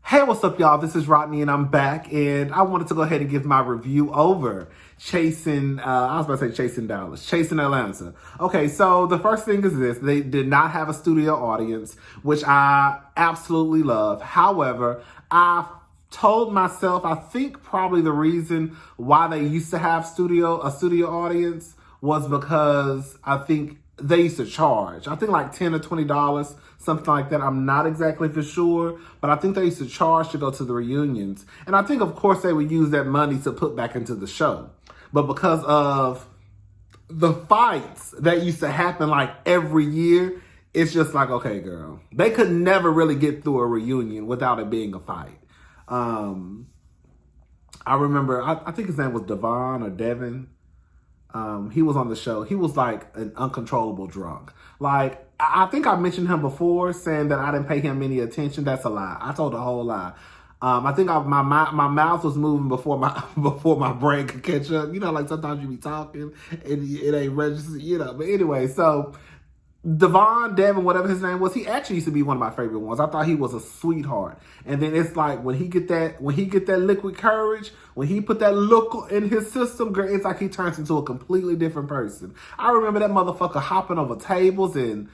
Hey, what's up, y'all? This is Rodney, and I'm back, and I wanted to go ahead and give my review over Chasing Dallas, Chasing Atlanta. Okay, so the first thing is this. They did not have a studio audience, which I absolutely love. However, I told myself, I think probably the reason why they used to have a studio audience was because I think they used to charge. I think like $10 or $20, something like that. I'm not exactly for sure, but I think they used to charge to go to the reunions. And I think, of course, they would use that money to put back into the show. But because of the fights that used to happen like every year, it's just like, okay, girl. They could never really get through a reunion without it being a fight. I remember, I think his name was Devon or Devin. He was on the show. He was like an uncontrollable drunk. Like, I think I mentioned him before, saying that I didn't pay him any attention. That's a lie. I told a whole lie. I think my mouth was moving before my brain could catch up. You know, like sometimes you be talking and it ain't registered. You know, but anyway, so Devin, whatever his name was, he actually used to be one of my favorite ones. I thought he was a sweetheart. And then it's like when he get that liquid courage, when he put that look in his system, girl, it's like he turns into a completely different person. I remember that motherfucker hopping over tables and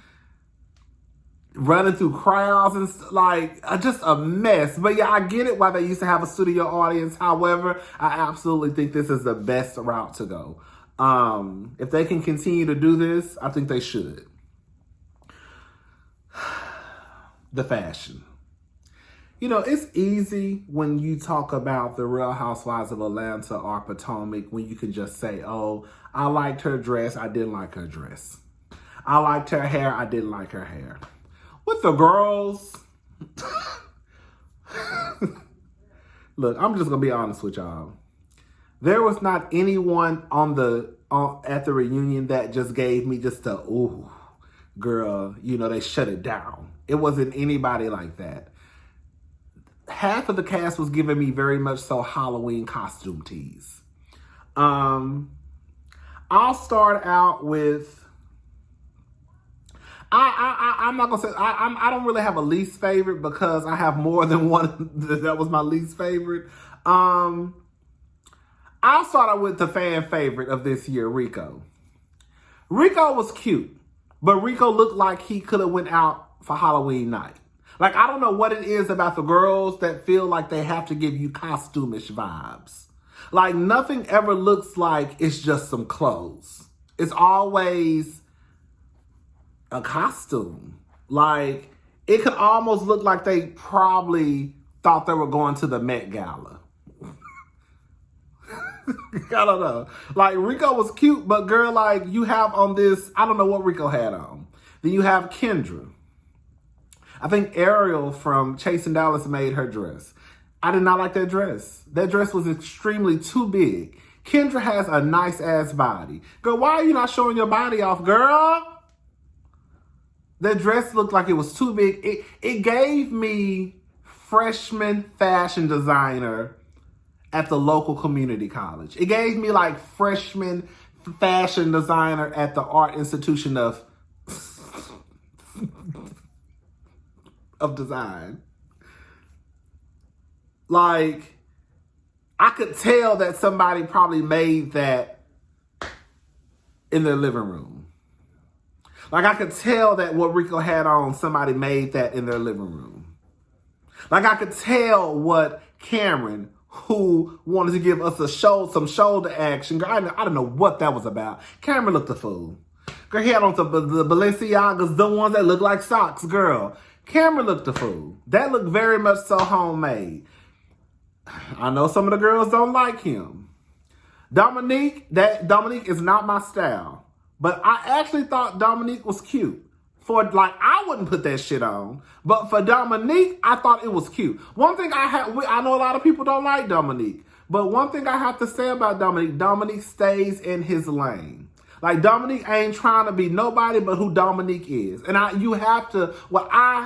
running through crowds and just a mess. But yeah, I get it why they used to have a studio audience. However, I absolutely think this is the best route to go. If they can continue to do this, I think they should. The fashion. You know, it's easy when you talk about the Real Housewives of Atlanta or Potomac when you can just say, oh, I liked her dress, I didn't like her dress. I liked her hair, I didn't like her hair. With the girls, look, I'm just going to be honest with y'all. There was not anyone at the reunion that just gave me just a, ooh, girl, you know, they shut it down. It wasn't anybody like that. Half of the cast was giving me very much so Halloween costume tease. I'll start out with, I'm not gonna say I don't really have a least favorite because I have more than one that was my least favorite. I'll start out with the fan favorite of this year, Rico. Rico was cute, but Rico looked like he could have went out for Halloween night. Like, I don't know what it is about the girls that feel like they have to give you costume-ish vibes. Like, nothing ever looks like it's just some clothes. It's always a costume. Like, it could almost look like they probably thought they were going to the Met Gala. I don't know. Like, Rico was cute, but girl, like, you have on this, I don't know what Rico had on. Then you have Kendra. I think Ariel from Chasing Dallas made her dress. I did not like that dress. That dress was extremely too big. Kendra has a nice ass body. Girl, why are you not showing your body off, girl? That dress looked like it was too big. It gave me freshman fashion designer at the local community college. It gave me like freshman fashion designer at the Art Institution of design. Like, I could tell that somebody probably made that in their living room. Like, I could tell that what Rico had on, somebody made that in their living room. Like, I could tell what Cameron, who wanted to give us some shoulder action. Girl, I don't know what that was about. Cameron looked a fool. Girl, he had on the Balenciagas, the ones that look like socks, girl. Cameron looked a fool. That looked very much so homemade. I know some of the girls don't like him. Dominique is not my style. But I actually thought Dominique was cute. I wouldn't put that shit on. But for Dominique, I thought it was cute. One thing I know a lot of people don't like Dominique. But one thing I have to say about Dominique stays in his lane. Like, Dominique ain't trying to be nobody but who Dominique is. And I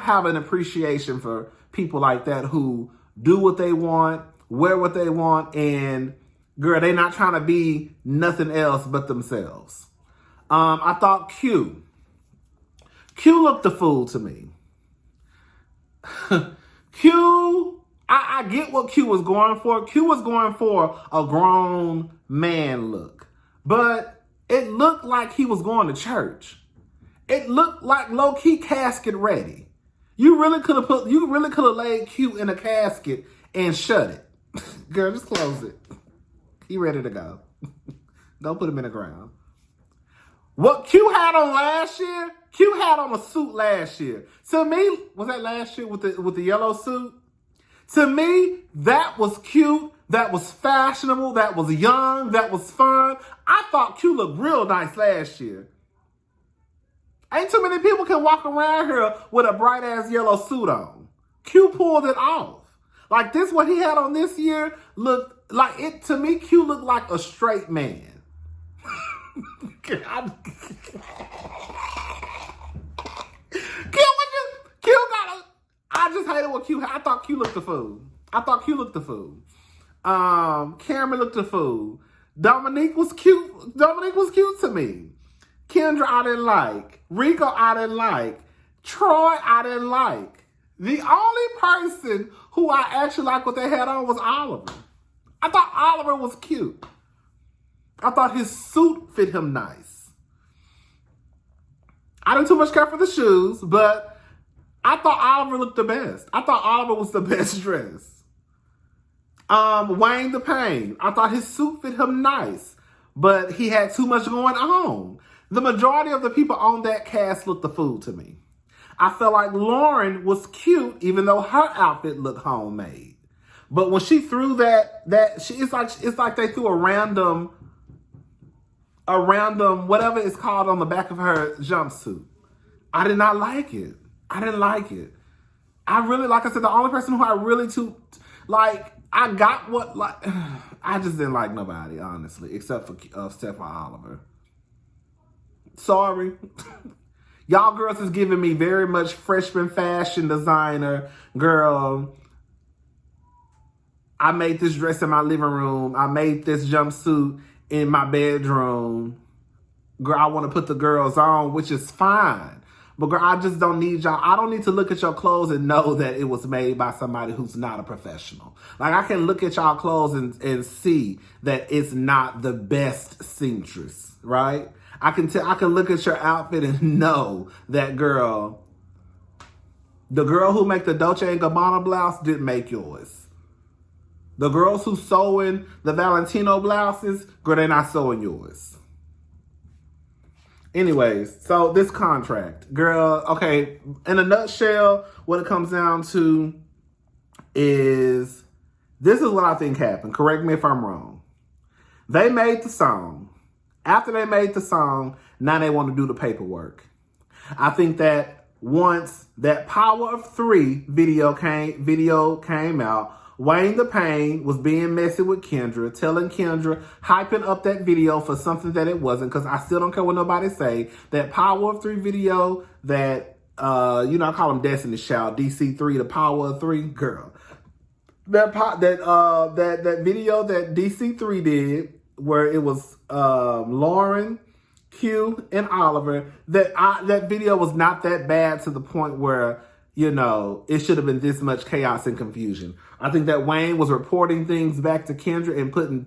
have an appreciation for people like that who do what they want, wear what they want, and girl, they not trying to be nothing else but themselves. I thought Q looked the fool to me. Q I get what Q was going for. Q was going for a grown man look. But it looked like he was going to church. It looked like low-key casket ready. You really could have laid Q in a casket and shut it. Girl, just close it. He ready to go. Don't put him in the ground. What Q had on last year, Q had on a suit last year. To me, was that last year with the yellow suit? To me, that was cute, that was fashionable, that was young, that was fun. I thought Q looked real nice last year. Ain't too many people can walk around here with a bright ass yellow suit on. Q pulled it off. Like this, what he had on this year looked like it to me. Q looked like a straight man. I just hated what Q had. I thought Q looked the fool. Cameron looked the fool. Dominique was cute. Dominique was cute to me. Kendra I didn't like. Rico I didn't like. Troy I didn't like. The only person who I actually liked what they had on was Oliver. I thought Oliver was cute. I thought his suit fit him nice. I didn't too much care for the shoes, but I thought Oliver looked the best. I thought Oliver was the best dressed. Wayne the Pain. I thought his suit fit him nice, but he had too much going on. The majority of the people on that cast looked the fool to me. I felt like Lauren was cute, even though her outfit looked homemade. But when she threw it's like they threw a random whatever it's called on the back of her jumpsuit. I did not like it. I didn't like it. I really, like I said, the only person who I really I just didn't like nobody, honestly, except for Oliver. Sorry. Y'all girls is giving me very much freshman fashion designer. Girl, I made this dress in my living room. I made this jumpsuit in my bedroom. Girl, I want to put the girls on, which is fine. But girl, I just don't need y'all. I don't need to look at your clothes and know that it was made by somebody who's not a professional. Like, I can look at y'all clothes and see that it's not the best seamstress, right? I can look at your outfit and know that, girl, the girl who make the Dolce & Gabbana blouse didn't make yours. The girls who sewing the Valentino blouses, girl, they're not sewing yours. Anyways, so this contract, girl, okay, in a nutshell, what it comes down to is, this is what I think happened. Correct me if I'm wrong. They made the song. After they made the song, now they want to do the paperwork. I think that once that Power of 3 video came out, Wayne the Pain was being messy with Kendra, telling Kendra, hyping up that video for something that it wasn't, because I still don't care what nobody say. That Power of 3 video that, I call him Destiny Child, DC3, the Power of 3, girl. That video that DC3 did, where it was Lauren, Q, and Oliver, that video was not that bad to the point where, it should have been this much chaos and confusion. I think that Wayne was reporting things back to Kendra and putting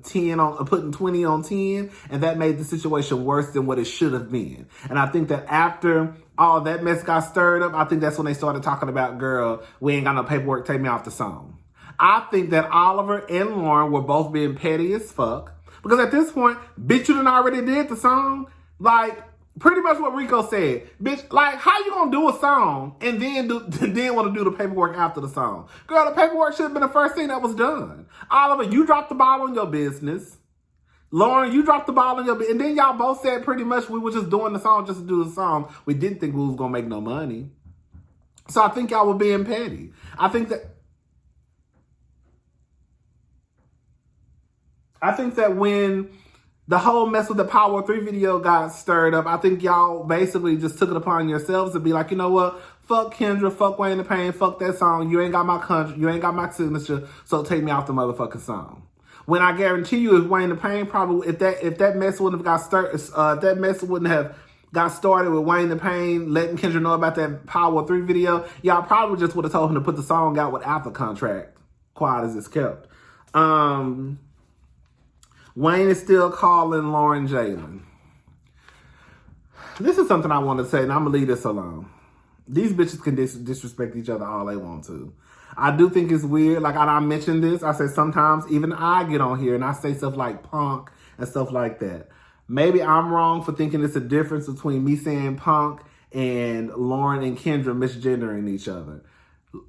20 on 10, and that made the situation worse than what it should have been. And I think that after all that mess got stirred up, I think that's when they started talking about, girl, we ain't got no paperwork, take me off the song. I think that Oliver and Lauren were both being petty as fuck. Because at this point, bitch, you done already did the song. Like, pretty much what Rico said. Bitch, like, how you gonna do a song and then want to do the paperwork after the song? Girl, the paperwork should have been the first thing that was done. Oliver, you dropped the ball on your business. Lauren, you dropped the ball on your business. And then y'all both said pretty much we were just doing the song just to do the song. We didn't think we was gonna make no money. So I think y'all were being petty. I think that when the whole mess with the Power 3 video got stirred up, I think y'all basically just took it upon yourselves to be like, you know what? Fuck Kendra, fuck Wayne the Pain, fuck that song. You ain't got my country, you ain't got my signature, so take me off the motherfucking song. When I guarantee you, if Wayne the Pain probably, if that mess wouldn't have got started, got started with Wayne the Pain letting Kendra know about that Power 3 video, y'all probably just would have told him to put the song out without the contract. quiet as it's kept. Wayne is still calling Lauren Jalen. This is something I want to say, and I'm going to leave this alone. These bitches can disrespect each other all they want to. I do think it's weird. Like I mentioned this, I said sometimes even I get on here and I say stuff like punk and stuff like that. Maybe I'm wrong for thinking it's a difference between me saying punk and Lauren and Kendra misgendering each other.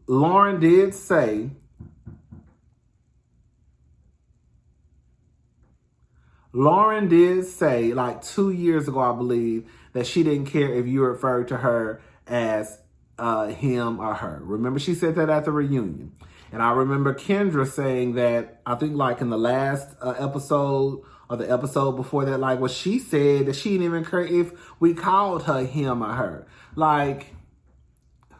Lauren did say like 2 years ago, I believe, that she didn't care if you referred to her as him or her. Remember, she said that at the reunion. And I remember Kendra saying that, I think like in the last episode or the episode before that, like what she said, that she didn't even care if we called her him or her. Like,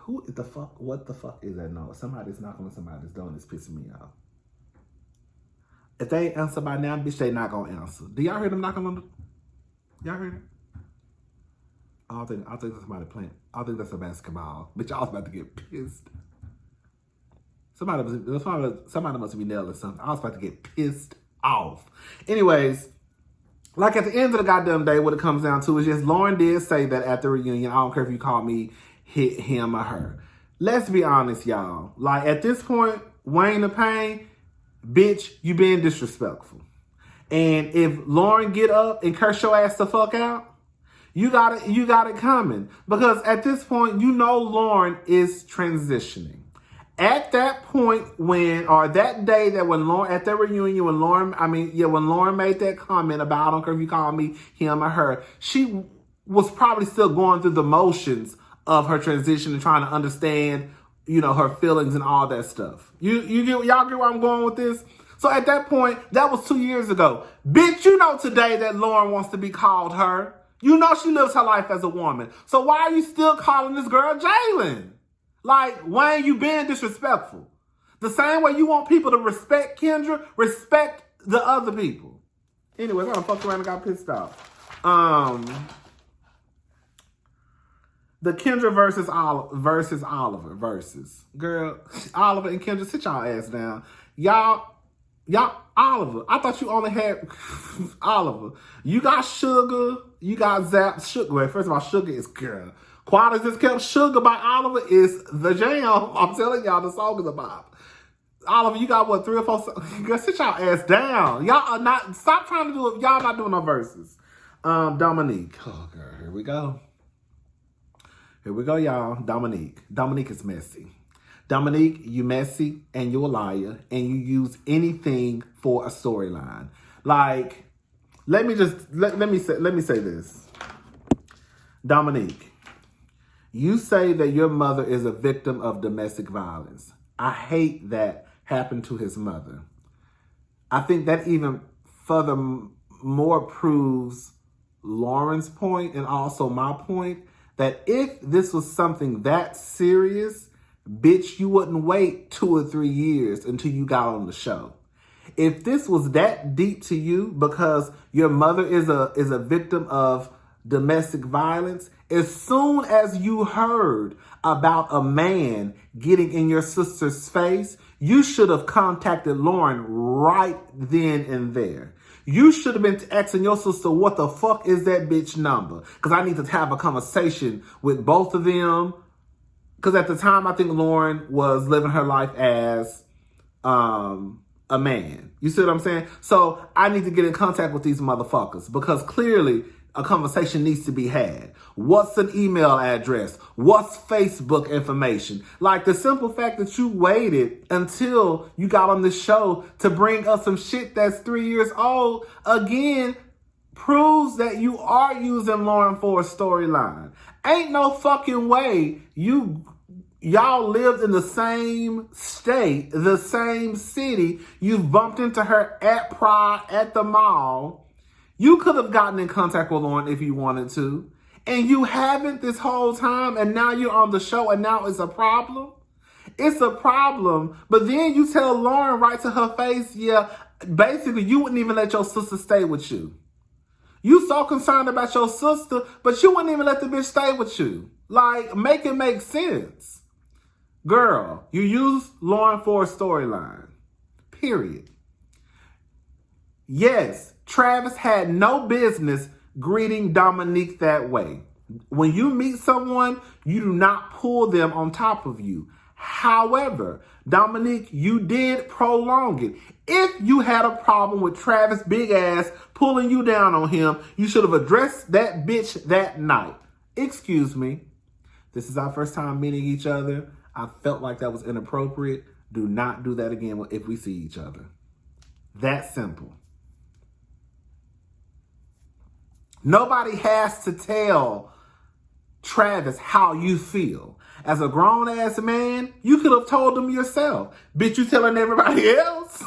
what the fuck is that noise? Somebody's knocking on somebody's door and it's pissing me off. If they ain't answer by now, bitch, they not gonna answer. Do y'all hear them knocking on the... Y'all hear it? I think that's somebody playing. I think that's a basketball. Bitch, I was about to get pissed. Somebody must be nailing something. I was about to get pissed off. Anyways, like at the end of the goddamn day, what it comes down to is just Lauren did say that at the reunion, I don't care if you call me him or her. Let's be honest, y'all. Like at this point, Wayne the Pain, bitch, you being disrespectful. And if Lauren get up and curse your ass the fuck out, you got it coming. Because at this point, you know Lauren is transitioning. At that point that day that when Lauren, at that reunion, when Lauren made that comment about, I don't care if you call me him or her, she was probably still going through the motions of her transition and trying to understand, her feelings and all that stuff. Y'all get where I'm going with this? So at that point, that was 2 years ago. Bitch, you know today that Lauren wants to be called her. You know she lives her life as a woman. So why are you still calling this girl Jalen? Like, Wayne, you being disrespectful. The same way you want people to respect Kendra, respect the other people. Anyways, I done fucked around and got pissed off. The Kendra versus Oliver versus. Girl, Oliver and Kendra, sit y'all ass down. Y'all, Oliver, I thought you only had Oliver. You got Sugar, you got Zap. Sugar, well, first of all, Sugar is girl. Quiet as It's Kept, Sugar by Oliver is the jam. I'm telling y'all, the song is a bop. Oliver, you got what, 3 or 4 songs? Girl, sit y'all ass down. Y'all are not, stop trying to do it. Y'all not doing no verses. Dominique. Oh, girl, here we go. Here we go, y'all. Dominique is messy. Dominique, you messy and you a liar and you use anything for a storyline. Like, let me say this. Dominique, you say that your mother is a victim of domestic violence. I hate that happened to his mother. I think that even furthermore proves Lauren's point and also my point that if this was something that serious, bitch, you wouldn't wait 2 or 3 years until you got on the show. If this was that deep to you because your mother is a victim of domestic violence, as soon as you heard about a man getting in your sister's face, you should have contacted Lauren right then and there. You should have been asking your sister, what the fuck is that bitch number? Because I need to have a conversation with both of them. Because at the time, I think Lauren was living her life as a man. You see what I'm saying? So I need to get in contact with these motherfuckers because clearly a conversation needs to be had. What's an email address? What's Facebook information? Like the simple fact that you waited until you got on the show to bring us some shit that's 3 years old, again, proves that you are using Lauren for a storyline. Ain't no fucking way y'all lived in the same state, the same city. You've bumped into her at Pride, at the mall. You could have gotten in contact with Lauren if you wanted to. And you haven't this whole time. And now you're on the show and now it's a problem. It's a problem. But then you tell Lauren right to her face, yeah, basically you wouldn't even let your sister stay with you. You so concerned about your sister, but you wouldn't even let the bitch stay with you. Like, make it make sense. Girl, you use Lauren for a storyline. Period. Yes, Travis had no business greeting Dominique that way. When you meet someone, you do not pull them on top of you. However, Dominique, you did prolong it. If you had a problem with Travis' big ass pulling you down on him, you should have addressed that bitch that night. Excuse me. This is our first time meeting each other. I felt like that was inappropriate. Do not do that again if we see each other. That simple. Nobody has to tell Travis how you feel. As a grown-ass man, you could have told him yourself. Bitch, you telling everybody else?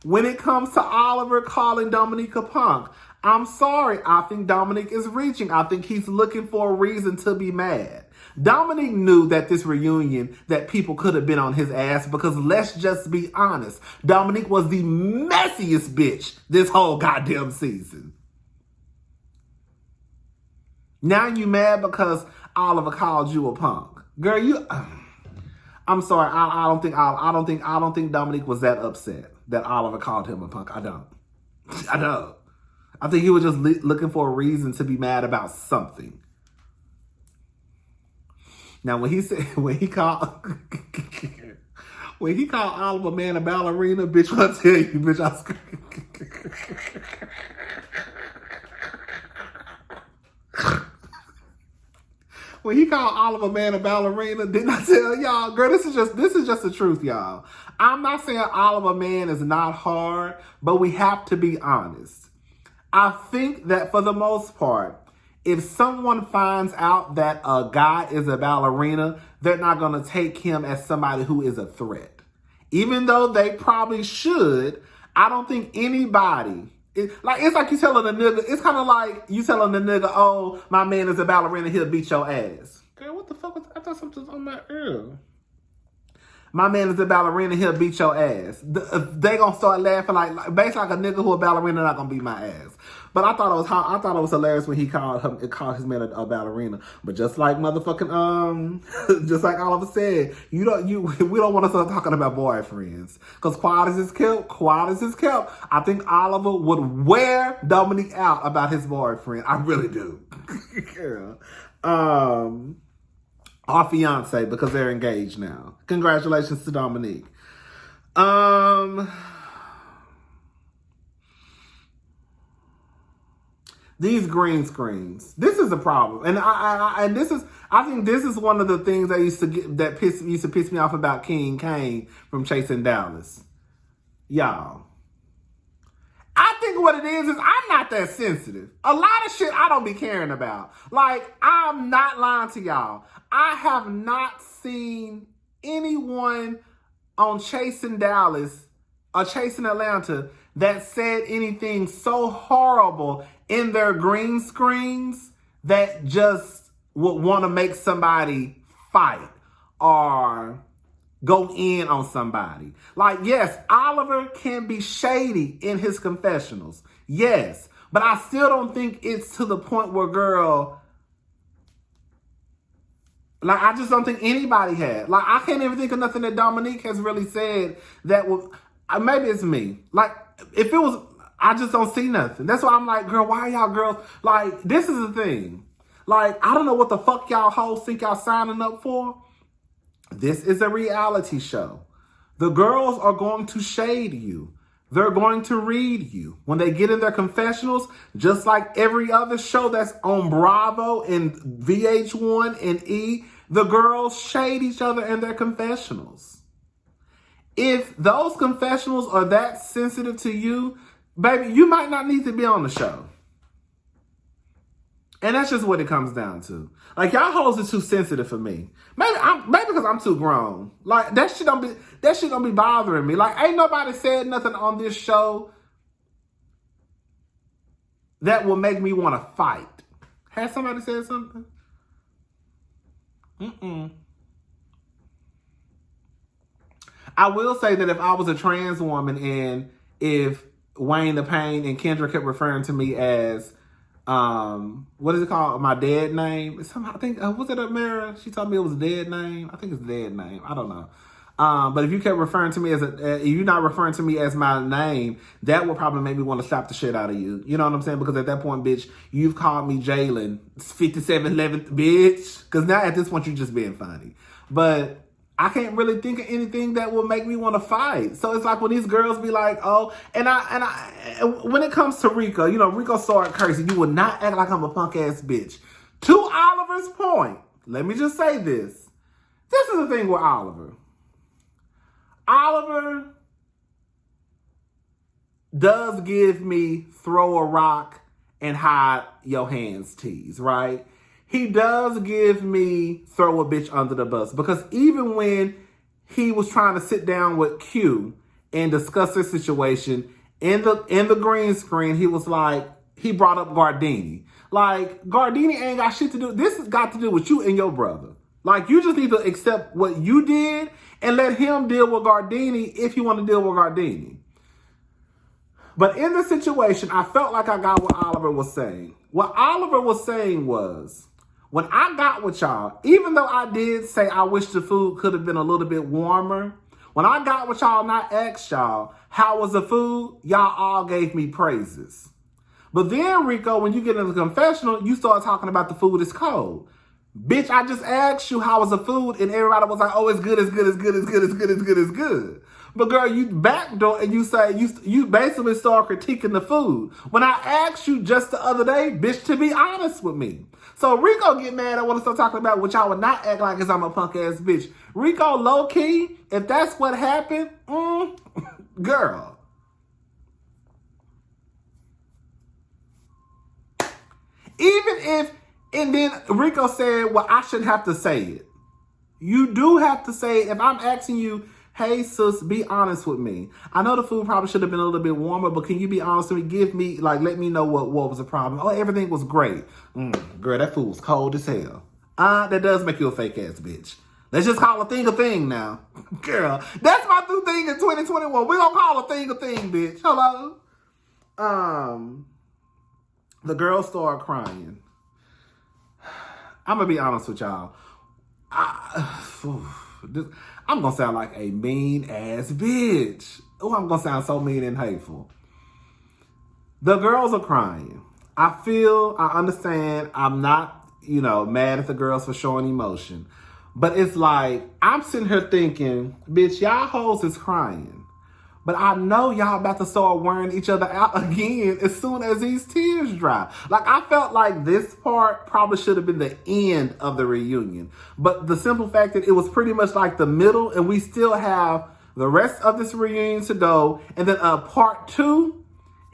When it comes to Oliver calling Dominique a punk, I'm sorry. I think Dominique is reaching. I think he's looking for a reason to be mad. Dominique knew that this reunion, that people could have been on his ass because let's just be honest. Dominique was the messiest bitch this whole goddamn season. Now you mad because Oliver called you a punk. Girl, you... I'm sorry. I don't think Dominique was that upset that Oliver called him a punk. I don't. I think he was just looking for a reason to be mad about something. Now, when he called Oliver man a ballerina, bitch, I tell you, bitch, I was... When he called Oliver man a ballerina, didn't I tell y'all, girl, this is just the truth, y'all. I'm not saying Oliver man is not hard, but we have to be honest. I think that for the most part, if someone finds out that a guy is a ballerina, they're not going to take him as somebody who is a threat. Even though they probably should, I don't think anybody... It's like you telling a nigga, it's kind of like you telling the nigga, oh, my man is a ballerina, he'll beat your ass. Girl, what the fuck was, I thought something was on my ear. My man is a ballerina, he'll beat your ass. They gonna start laughing like basically like a nigga who a ballerina not gonna beat my ass. But I thought it was hilarious when he called his man a ballerina. But just like motherfucking just like Oliver said, we don't want to start talking about boyfriends. Cause quiet as is kept. I think Oliver would wear Dominique out about his boyfriend. I really do. Girl. Our fiance, because they're engaged now. Congratulations to Dominique. These green screens. This is a problem, and I think this is one of the things used to piss me off about King Kane from Chasing Dallas. Y'all, I think what it is I'm not that sensitive. A lot of shit I don't be caring about. Like, I'm not lying to y'all. I have not seen anyone on Chasing Dallas or Chasing Atlanta that said anything so horrible in their green screens that just would want to make somebody fight or go in on somebody. Like, yes, Oliver can be shady in his confessionals. Yes. But I still don't think it's to the point where, girl, like, I just don't think anybody had. Like, I can't even think of nothing that Dominique has really said that would, maybe it's me. Like, if it was, I just don't see nothing. That's why I'm like, girl, why y'all girls, like, this is the thing. Like, I don't know what the fuck y'all hoes think y'all signing up for. This is a reality show. The girls are going to shade you. They're going to read you. When they get in their confessionals, just like every other show that's on Bravo and VH1 and E, the girls shade each other in their confessionals. If those confessionals are that sensitive to you, baby, you might not need to be on the show. And that's just what it comes down to. Like, y'all hoes are too sensitive for me. Maybe because I'm too grown. Like, that shit don't be bothering me. Like, ain't nobody said nothing on this show that will make me want to fight. Has somebody said something? I will say that if I was a trans woman and if Wayne the Pain and Kendra kept referring to me as what is it called? My dead name. Somehow I think was it Amara? She told me it was a dead name. I think it's a dead name. I don't know. But if you kept referring to me as if you're not referring to me as my name, that would probably make me want to slap the shit out of you. You know what I'm saying? Because at that point, bitch, you've called me Jalen 5711, bitch. Because now at this point, you're just being funny. But I can't really think of anything that will make me want to fight. So it's like when these girls be like, oh, and when it comes to Rico, you know, Rico started cursing. You would not act like I'm a punk ass bitch. To Oliver's point, let me just say this. This is the thing with Oliver. Oliver does give me throw a rock and hide your hands tease, right? He does give me throw a bitch under the bus, because even when he was trying to sit down with Q and discuss their situation in the green screen, he was like, he brought up Gardini. Like, Gardini ain't got shit to do. This has got to do with you and your brother. Like, you just need to accept what you did and let him deal with Gardini if you want to deal with Gardini. But in this situation, I felt like I got what Oliver was saying. What Oliver was saying was, when I got with y'all, even though I did say I wish the food could have been a little bit warmer, when I got with y'all and I asked y'all, how was the food? Y'all all gave me praises. But then, Rico, when you get in the confessional, you start talking about the food is cold. Bitch, I just asked you how was the food, and everybody was like, oh, it's good, it's good, it's good, it's good, it's good, it's good, it's good. But girl, you backdoor and you say, you basically start critiquing the food. When I asked you just the other day, bitch, to be honest with me. So Rico get mad, I want to start talking about what y'all would not act like, because I'm a punk ass bitch. Rico, low key, if that's what happened, girl. Even if, and then Rico said, well, I shouldn't have to say it. You do have to say it. If I'm asking you, hey, sis, be honest with me. I know the food probably should have been a little bit warmer, but can you be honest with me? Give me, like, let me know what was the problem. Oh, everything was great. Girl, that food was cold as hell. That does make you a fake ass bitch. Let's just call a thing now. Girl, that's my new thing in 2021. We're going to call a thing, bitch. Hello? The girl started crying. I'm going to be honest with y'all. I'm going to sound like a mean ass bitch. Oh, I'm going to sound so mean and hateful. The girls are crying. I understand. I'm not, mad at the girls for showing emotion. But it's like, I'm sitting here thinking, bitch, y'all hoes is crying. But I know y'all about to start wearing each other out again as soon as these tears dry. Like, I felt like this part probably should have been the end of the reunion. But the simple fact that it was pretty much like the middle, and we still have the rest of this reunion to go, and then part 2,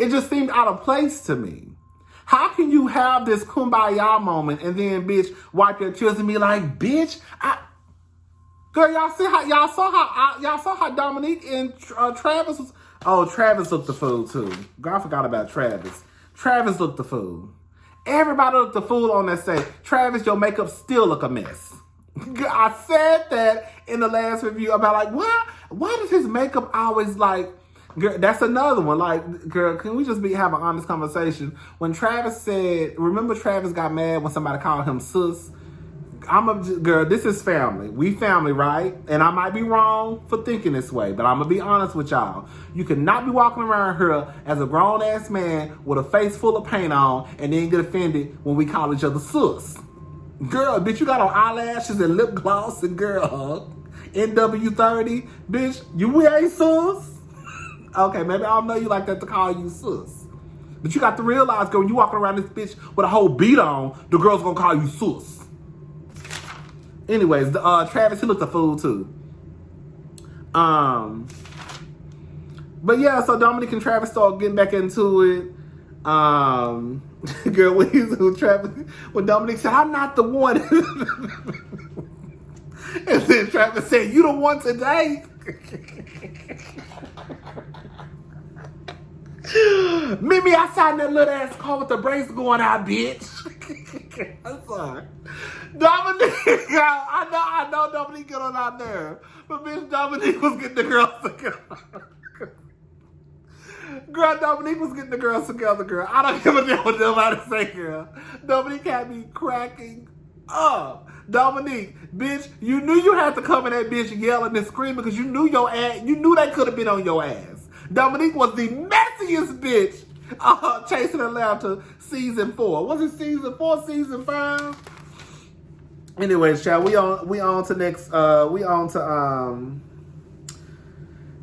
it just seemed out of place to me. How can you have this kumbaya moment and then, bitch, wipe your tears and be like, bitch, girl, y'all saw how Dominique and Travis was. Oh, Travis looked the fool too. Girl, I forgot about Travis. Travis looked the fool. Everybody looked the fool on that stage. Travis, your makeup still look a mess. Girl, I said that in the last review about like, why does his makeup always like? Girl, that's another one. Like, girl, can we just have an honest conversation? When Travis said, remember Travis got mad when somebody called him sus? Girl, this is family. We family, right? And I might be wrong for thinking this way, but I'm going to be honest with y'all. You cannot be walking around here as a grown-ass man with a face full of paint on and then get offended when we call each other sus. Girl, bitch, you got on eyelashes and lip gloss and girl, NW30. Bitch, we ain't sus. Okay, maybe I don't know you like that to call you sus. But you got to realize, girl, when you walking around this bitch with a whole beat on, the girl's going to call you sus. Anyways, Travis, he looked a fool too. But yeah, so Dominique and Travis started getting back into it. Girl, when Dominique said, I'm not the one. And then Travis said, you the one today. Meet me outside in that little ass car with the brakes going out, bitch. I'm sorry. Dominique, I know Dominique get on out there. But bitch, Dominique was getting the girls together. Girl, Dominique was getting the girls together, girl. I don't give a damn what nobody say, girl. Dominique had me cracking up. Dominique, bitch, you knew you had to come in that bitch yelling and screaming because you knew your ass, you knew they could have been on your ass. Dominique was the messiest bitch chasing Atlanta season 4. Was it season 4, season 5? Anyways, child, we on to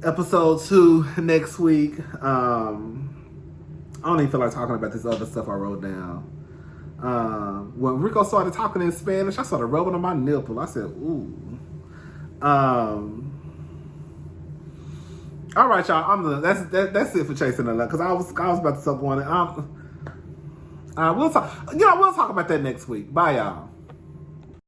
episode 2 next week. I don't even feel like talking about this other stuff I wrote down. When Rico started talking in Spanish, I started rubbing on my nipple. I said, ooh. All right, y'all. That's it for chasing Atlanta because I was about to start going. We'll talk. We'll talk about that next week. Bye, y'all.